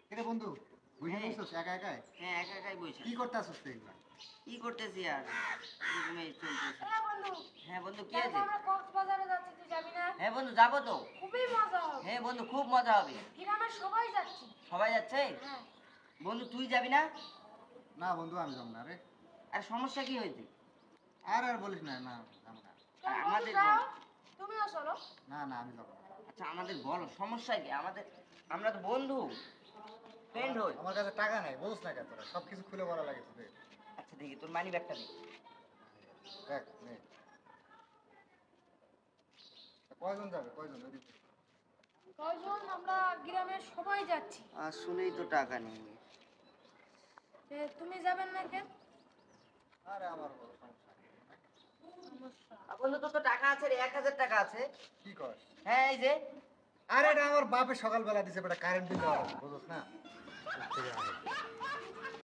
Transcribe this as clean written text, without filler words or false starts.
কিরে বন্ধু বুঝে নিছিস একা একাই? হ্যাঁ, একা একাই বইছি। কি করতে আসছিস তুই এগুলা? কি করতেছি আর এরকমই চলতেছে। হ্যাঁ বন্ধু, হ্যাঁ বন্ধু, কি কালকে আছে? আমরা কক্সবাজারে যাচ্ছি, তুই যাবি না? হ্যাঁ বন্ধু, যাবো তো। খুবই মজা হবে। হ্যাঁ বন্ধু, খুব মজা হবে। গ্রামের সবাই যাচ্ছি। সবাই যাচ্ছে? হ্যাঁ। বন্ধু তুই যাবি না? না বন্ধু আমি যাবো না রে। আর সমস্যা কি হয়েছে? আর বলিস না, না যাবো না। চল বন্ধু আমাদের যাও, বল। তুমিও চলো। না না আমি যাবো না। আচ্ছা আমাদের বল, সমস্যা কি? আমরা তো বন্ধু, ফ্রেন্ড হই। আমার কাছে টাকা নাই, বুঝছ না কেন তোরা সব কিছু খুলে বলা লাগে তোদের। আচ্ছা দেখি তোর মানি ব্যাগটা দে। দেখ নে। কয়জন যাবে কয়জন? ওইদিকে। কয়জন? আমরা গ্রামের সবাই যাচ্ছি। আসলেই তো টাকা নেই। তুমি যাবেন না কেন? আরে আমার বড় সমস্যা নেই। বন্ধু তোর তো টাকা আছে রে, 1000 টাকা আছে। কি কর? হ্যাঁ এই যে। আরে এটা আমার বাপে সকালবেলা দিছে, বেটা কারেন্ট বিল দেওয়া আছে, বুঝছ না? ওর থেকে আগে।